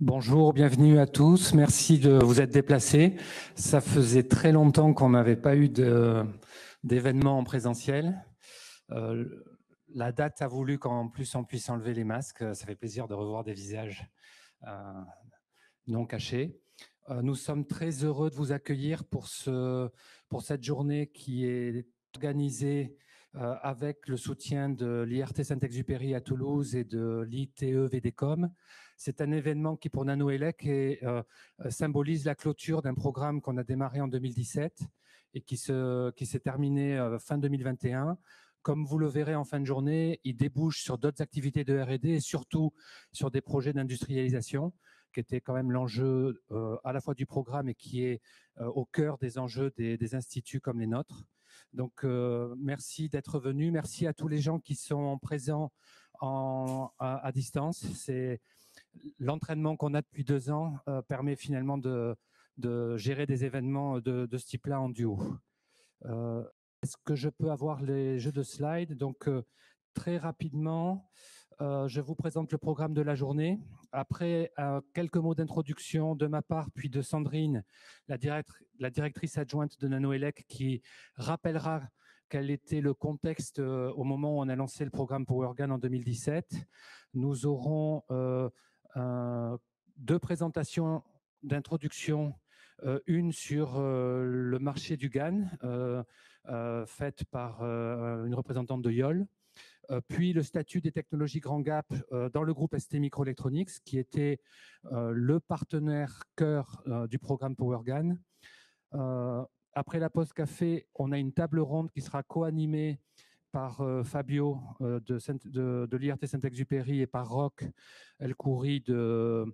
Bonjour, bienvenue à tous. Merci de vous être déplacés. Ça faisait très longtemps qu'on n'avait pas eu d'événement en présentiel. La date a voulu qu'en plus on puisse enlever les masques. Ça fait plaisir de revoir des visages non cachés. Nous sommes très heureux de vous accueillir pour cette journée qui est organisée avec le soutien de l'IRT Saint-Exupéry à Toulouse et de l'ITE VDCOM. C'est un événement qui, pour Nanoélec, symbolise la clôture d'un programme qu'on a démarré en 2017 et qui s'est terminé fin 2021. Comme vous le verrez en fin de journée, il débouche sur d'autres activités de R&D et surtout sur des projets d'industrialisation, qui était quand même l'enjeu à la fois du programme et qui est au cœur des enjeux des instituts comme les nôtres. Donc, merci d'être venus. Merci à tous les gens qui sont présents à distance. C'est l'entraînement qu'on a depuis 2 ans permet finalement de gérer des événements de ce type-là en duo. Est-ce que je peux avoir les jeux de slides? Donc, très rapidement, je vous présente le programme de la journée. Après, quelques mots d'introduction de ma part, puis de Sandrine, la directrice adjointe de Nanoélec, qui rappellera quel était le contexte au moment où on a lancé le programme PowerGAN en 2017. Nous aurons 2 présentations d'introduction, une sur le marché du GAN, faite par une représentante de YOL, puis le statut des technologies grand gap dans le groupe ST Microelectronics, qui était le partenaire cœur du programme PowerGAN. Après la pause café, on a une table ronde qui sera co-animée par Fabio de l'IRT Saint-Exupéry et par Roch El-Khoury de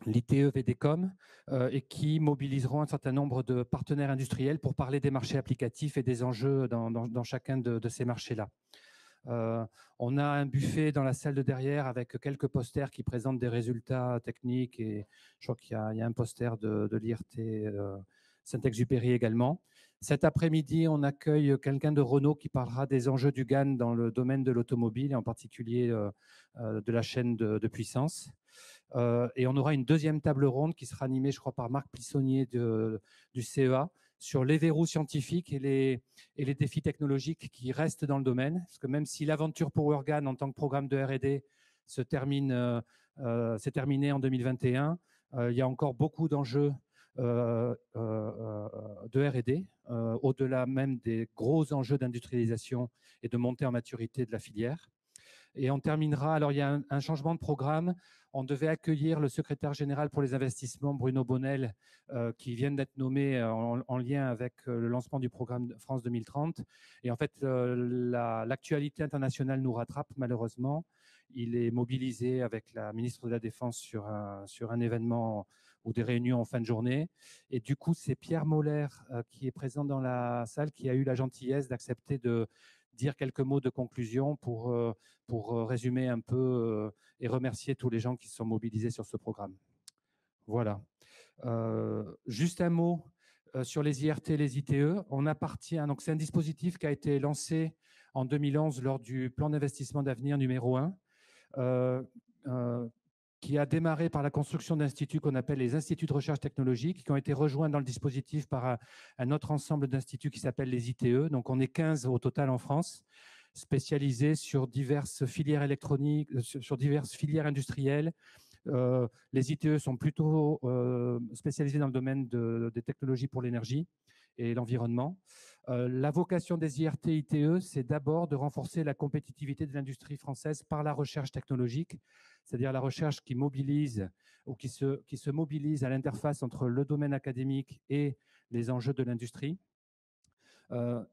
l'ITE VDCOM et qui mobiliseront un certain nombre de partenaires industriels pour parler des marchés applicatifs et des enjeux dans chacun de ces marchés-là. On a un buffet dans la salle de derrière avec quelques posters qui présentent des résultats techniques et je crois qu'il y a un poster de l'IRT Saint-Exupéry également. Cet après-midi, on accueille quelqu'un de Renault qui parlera des enjeux du GAN dans le domaine de l'automobile et en particulier de la chaîne de puissance. Et on aura une deuxième table ronde qui sera animée, je crois, par Marc Plissonnier du CEA sur les verrous scientifiques et les défis technologiques qui restent dans le domaine. Parce que même si l'aventure PowerGAN en tant que programme de R&D s'est terminée en 2021, il y a encore beaucoup d'enjeux de R&D, au-delà même des gros enjeux d'industrialisation et de montée en maturité de la filière. Et on terminera, alors il y a un changement de programme. On devait accueillir le secrétaire général pour les investissements, Bruno Bonnel, qui vient d'être nommé en lien avec le lancement du programme France 2030. Et en fait, l'actualité internationale nous rattrape malheureusement. Il est mobilisé avec la ministre de la Défense sur un événement ou des réunions en fin de journée. Et du coup, c'est Pierre Moller qui est présent dans la salle qui a eu la gentillesse d'accepter de dire quelques mots de conclusion pour résumer un peu et remercier tous les gens qui se sont mobilisés sur ce programme. Voilà. Juste un mot sur les IRT et les ITE. On appartient, donc c'est un dispositif qui a été lancé en 2011 lors du plan d'investissement d'avenir numéro 1, qui a démarré par la construction d'instituts qu'on appelle les instituts de recherche technologique, qui ont été rejoints dans le dispositif par un autre ensemble d'instituts qui s'appelle les ITE. Donc on est 15 au total en France, spécialisés sur diverses filières électroniques, sur diverses filières industrielles. Les ITE sont plutôt spécialisés dans le domaine des technologies pour l'énergie et l'environnement. La vocation des IRT-ITE, c'est d'abord de renforcer la compétitivité de l'industrie française par la recherche technologique, c'est-à-dire la recherche qui mobilise ou qui se mobilise à l'interface entre le domaine académique et les enjeux de l'industrie.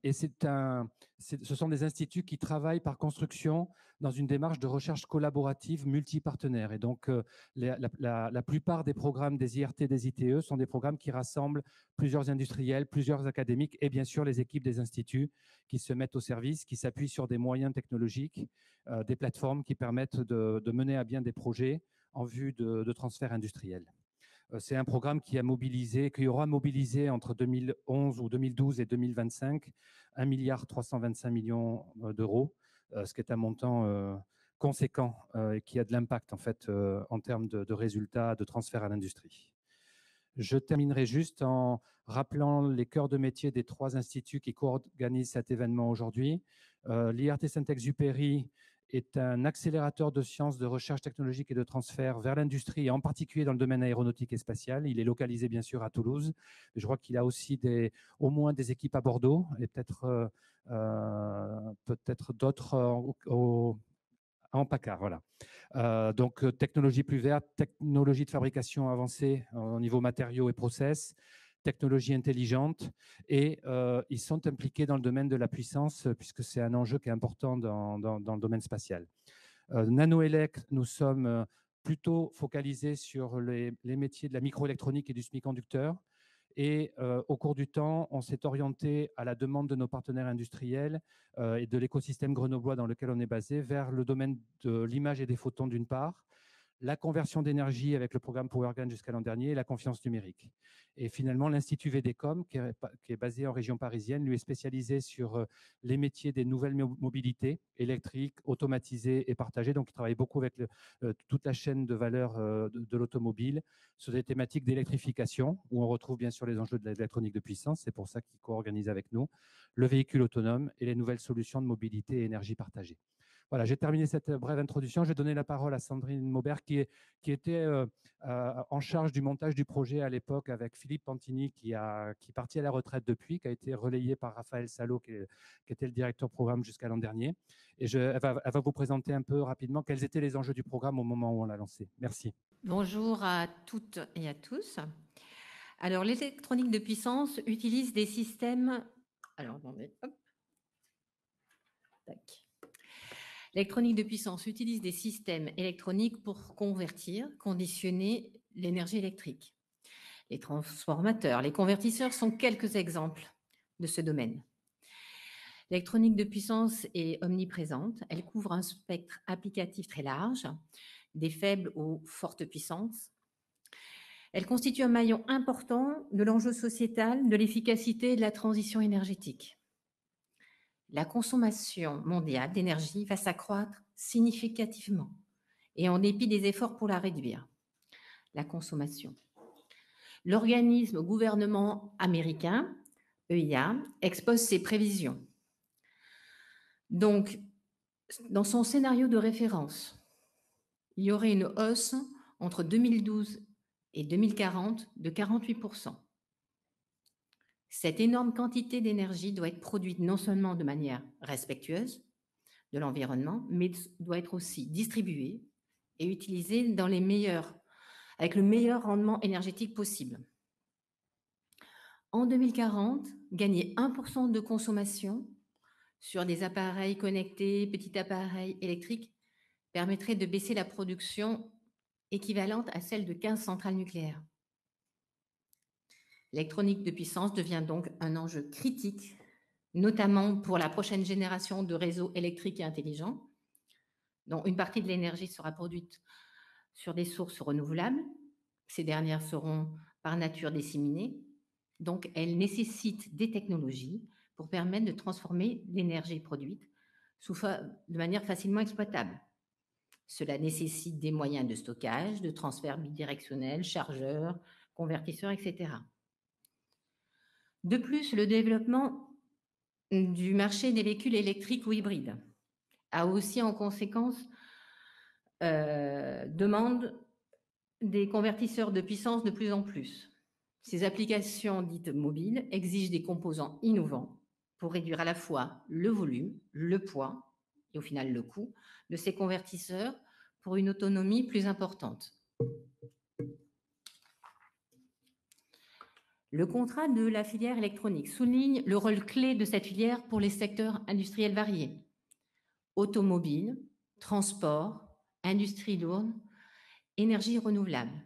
Et ce sont des instituts qui travaillent par construction dans une démarche de recherche collaborative multipartenaire. Et donc, la plupart des programmes des IRT et des ITE sont des programmes qui rassemblent plusieurs industriels, plusieurs académiques et bien sûr les équipes des instituts qui se mettent au service, qui s'appuient sur des moyens technologiques, des plateformes qui permettent de mener à bien des projets en vue de transfert industriel. C'est un programme qui aura mobilisé entre 2011 ou 2012 et 2025 1,325 milliard d'euros, ce qui est un montant conséquent et qui a de l'impact en fait en termes de résultats, de transfert à l'industrie. Je terminerai juste en rappelant les cœurs de métier des 3 instituts qui co-organisent cet événement aujourd'hui. L'IRT Saint-Exupéry est un accélérateur de sciences, de recherche technologique et de transfert vers l'industrie, et en particulier dans le domaine aéronautique et spatial. Il est localisé bien sûr à Toulouse. Je crois qu'il a aussi au moins des équipes à Bordeaux et peut-être d'autres en PACA. Voilà. Donc, technologie plus verte, technologie de fabrication avancée au niveau matériaux et process, technologie intelligente, et ils sont impliqués dans le domaine de la puissance, puisque c'est un enjeu qui est important dans le domaine spatial. Nanoelec, nous sommes plutôt focalisés sur les métiers de la microélectronique et du semi-conducteur. Et au cours du temps, on s'est orienté à la demande de nos partenaires industriels et de l'écosystème grenoblois dans lequel on est basé vers le domaine de l'image et des photons d'une part, la conversion d'énergie avec le programme PowerGAN jusqu'à l'an dernier et la confiance numérique. Et finalement, l'Institut VDCOM, qui est basé en région parisienne, lui est spécialisé sur les métiers des nouvelles mobilités électriques, automatisées et partagées. Donc, il travaille beaucoup avec toute la chaîne de valeur de l'automobile sur des thématiques d'électrification, où on retrouve bien sûr les enjeux de l'électronique de puissance. C'est pour ça qu'il co-organise avec nous le véhicule autonome et les nouvelles solutions de mobilité et énergie partagée. Voilà, j'ai terminé cette brève introduction. Je vais donner la parole à Sandrine Maubert, qui était en charge du montage du projet à l'époque avec Philippe Pantini, qui est parti à la retraite depuis, qui a été relayé par Raphaël Salo, qui était le directeur programme jusqu'à l'an dernier. Et elle va vous présenter un peu rapidement quels étaient les enjeux du programme au moment où on l'a lancé. Merci. Bonjour à toutes et à tous. Alors, l'électronique de puissance utilise des systèmes... Alors, attendez, hop. Tac. L'électronique de puissance utilise des systèmes électroniques pour convertir, conditionner l'énergie électrique. Les transformateurs, les convertisseurs sont quelques exemples de ce domaine. L'électronique de puissance est omniprésente. Elle couvre un spectre applicatif très large, des faibles aux fortes puissances. Elle constitue un maillon important de l'enjeu sociétal, de l'efficacité et de la transition énergétique. La consommation mondiale d'énergie va s'accroître significativement et en dépit des efforts pour la réduire. La consommation. L'organisme gouvernement américain, EIA, expose ses prévisions. Donc, dans son scénario de référence, il y aurait une hausse entre 2012 et 2040 de 48%. Cette énorme quantité d'énergie doit être produite non seulement de manière respectueuse de l'environnement, mais doit être aussi distribuée et utilisée avec le meilleur rendement énergétique possible. En 2040, gagner 1% de consommation sur des appareils connectés, petits appareils électriques, permettrait de baisser la production équivalente à celle de 15 centrales nucléaires. L'électronique de puissance devient donc un enjeu critique, notamment pour la prochaine génération de réseaux électriques et intelligents, dont une partie de l'énergie sera produite sur des sources renouvelables. Ces dernières seront par nature disséminées, donc elles nécessitent des technologies pour permettre de transformer l'énergie produite de manière facilement exploitable. Cela nécessite des moyens de stockage, de transfert bidirectionnel, chargeurs, convertisseurs, etc. De plus, le développement du marché des véhicules électriques ou hybrides a aussi en conséquence demande des convertisseurs de puissance de plus en plus. Ces applications dites mobiles exigent des composants innovants pour réduire à la fois le volume, le poids et au final le coût de ces convertisseurs pour une autonomie plus importante. Le contrat de la filière électronique souligne le rôle clé de cette filière pour les secteurs industriels variés. Automobile, transport, industrie lourde, énergie renouvelable.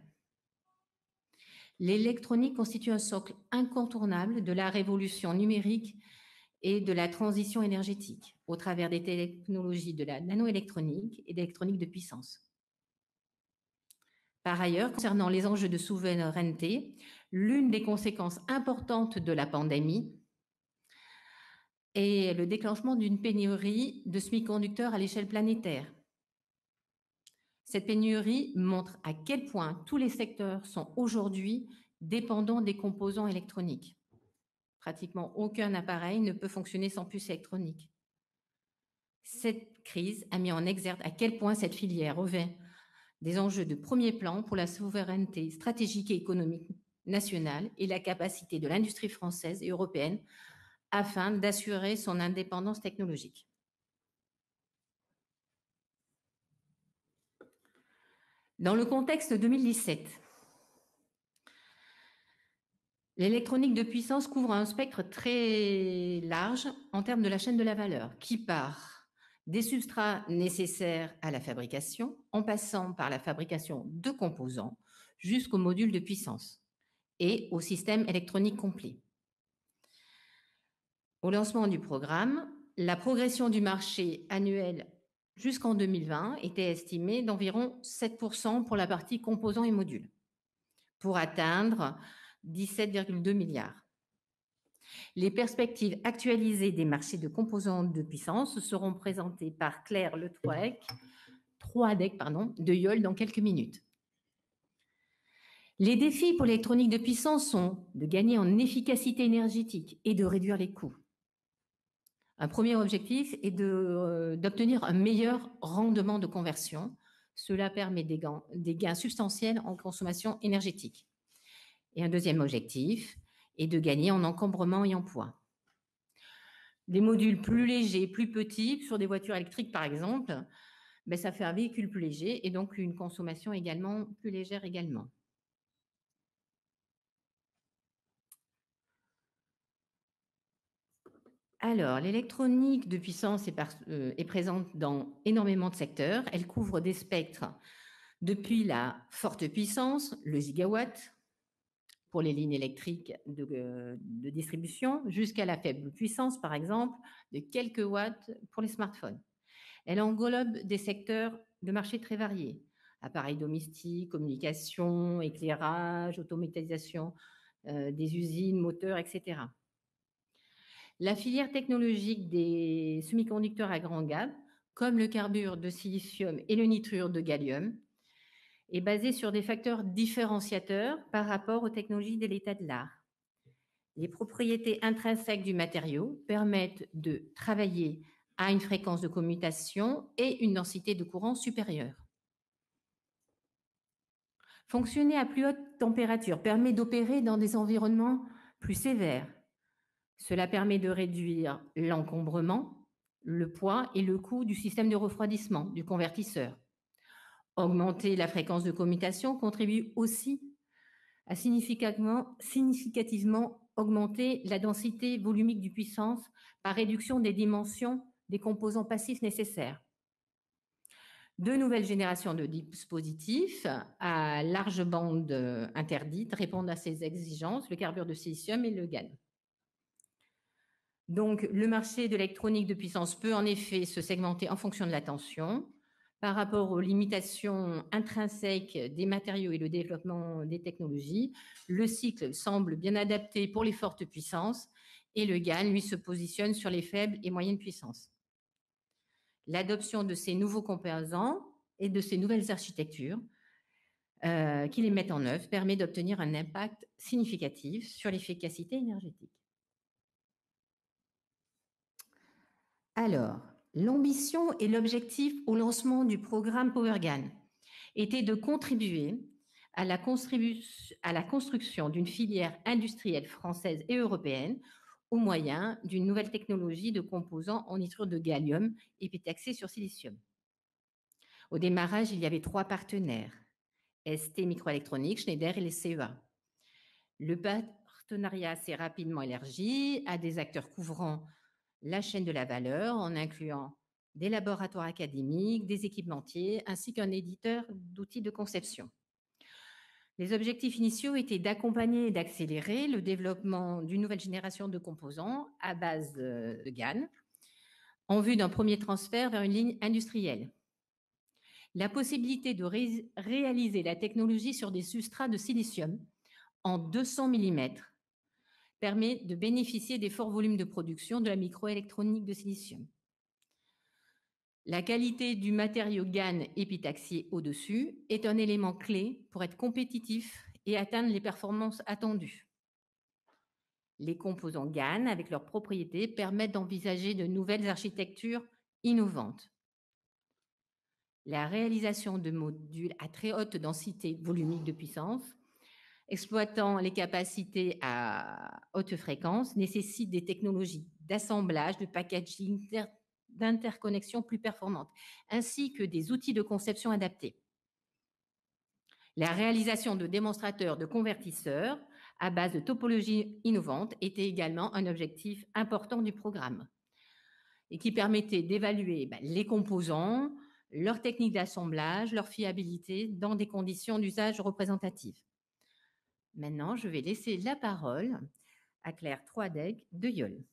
L'électronique constitue un socle incontournable de la révolution numérique et de la transition énergétique au travers des technologies de la nanoélectronique et d'électronique de puissance. Par ailleurs, concernant les enjeux de souveraineté, l'une des conséquences importantes de la pandémie est le déclenchement d'une pénurie de semi-conducteurs à l'échelle planétaire. Cette pénurie montre à quel point tous les secteurs sont aujourd'hui dépendants des composants électroniques. Pratiquement aucun appareil ne peut fonctionner sans puce électronique. Cette crise a mis en exergue à quel point cette filière revêt des enjeux de premier plan pour la souveraineté stratégique et économique nationale et la capacité de l'industrie française et européenne afin d'assurer son indépendance technologique. Dans le contexte 2017, l'électronique de puissance couvre un spectre très large en termes de la chaîne de la valeur, qui part des substrats nécessaires à la fabrication, en passant par la fabrication de composants, jusqu'au module de puissance et au système électronique complet. Au lancement du programme, la progression du marché annuel jusqu'en 2020 était estimée d'environ 7% pour la partie composants et modules, pour atteindre 17,2 milliards. Les perspectives actualisées des marchés de composants de puissance seront présentées par Claire Le Troadec de Yole dans quelques minutes. Les défis pour l'électronique de puissance sont de gagner en efficacité énergétique et de réduire les coûts. Un premier objectif est d'obtenir un meilleur rendement de conversion. Cela permet des gains substantiels en consommation énergétique. Et un deuxième objectif est de gagner en encombrement et en poids. Des modules plus légers, plus petits, sur des voitures électriques par exemple, ça fait un véhicule plus léger et donc une consommation également plus légère également. Alors, l'électronique de puissance est présente dans énormément de secteurs. Elle couvre des spectres depuis la forte puissance, le gigawatt, pour les lignes électriques de distribution, jusqu'à la faible puissance, par exemple, de quelques watts pour les smartphones. Elle englobe des secteurs de marché très variés: appareils domestiques, communication, éclairage, automatisation des usines, moteurs, etc. La filière technologique des semi-conducteurs à grande gamme, comme le carbure de silicium et le nitrure de gallium, est basée sur des facteurs différenciateurs par rapport aux technologies de l'état de l'art. Les propriétés intrinsèques du matériau permettent de travailler à une fréquence de commutation et une densité de courant supérieure. Fonctionner à plus haute température permet d'opérer dans des environnements plus sévères. Cela permet de réduire l'encombrement, le poids et le coût du système de refroidissement du convertisseur. Augmenter la fréquence de commutation contribue aussi à significativement augmenter la densité volumique du puissance par réduction des dimensions des composants passifs nécessaires. De nouvelles générations de dispositifs à large bande interdite répondent à ces exigences, le carbure de silicium et le GaN. Donc, le marché de l'électronique de puissance peut en effet se segmenter en fonction de la tension. Par rapport aux limitations intrinsèques des matériaux et le développement des technologies, le cycle semble bien adapté pour les fortes puissances et le GaN, lui, se positionne sur les faibles et moyennes puissances. L'adoption de ces nouveaux composants et de ces nouvelles architectures qui les mettent en œuvre permet d'obtenir un impact significatif sur l'efficacité énergétique. Alors, l'ambition et l'objectif au lancement du programme PowerGaN était de contribuer à la construction d'une filière industrielle française et européenne au moyen d'une nouvelle technologie de composants en nitrure de gallium épitaxé sur silicium. Au démarrage, il y avait 3 partenaires: ST Microélectronique, Schneider et les CEA. Le partenariat s'est rapidement élargi à des acteurs couvrant la chaîne de la valeur, en incluant des laboratoires académiques, des équipementiers, ainsi qu'un éditeur d'outils de conception. Les objectifs initiaux étaient d'accompagner et d'accélérer le développement d'une nouvelle génération de composants à base de GaN, en vue d'un premier transfert vers une ligne industrielle. La possibilité de réaliser la technologie sur des substrats de silicium en 200 mm permet de bénéficier des forts volumes de production de la microélectronique de silicium. La qualité du matériau GaN épitaxié au-dessus est un élément clé pour être compétitif et atteindre les performances attendues. Les composants GaN, avec leurs propriétés, permettent d'envisager de nouvelles architectures innovantes. La réalisation de modules à très haute densité volumique de puissance, exploitant les capacités à haute fréquence, nécessite des technologies d'assemblage, de packaging, d'interconnexion plus performantes, ainsi que des outils de conception adaptés. La réalisation de démonstrateurs de convertisseurs à base de topologies innovantes était également un objectif important du programme et qui permettait d'évaluer les composants, leur technique d'assemblage, leur fiabilité dans des conditions d'usage représentatives. Maintenant, je vais laisser la parole à Claire Troideg de YOL.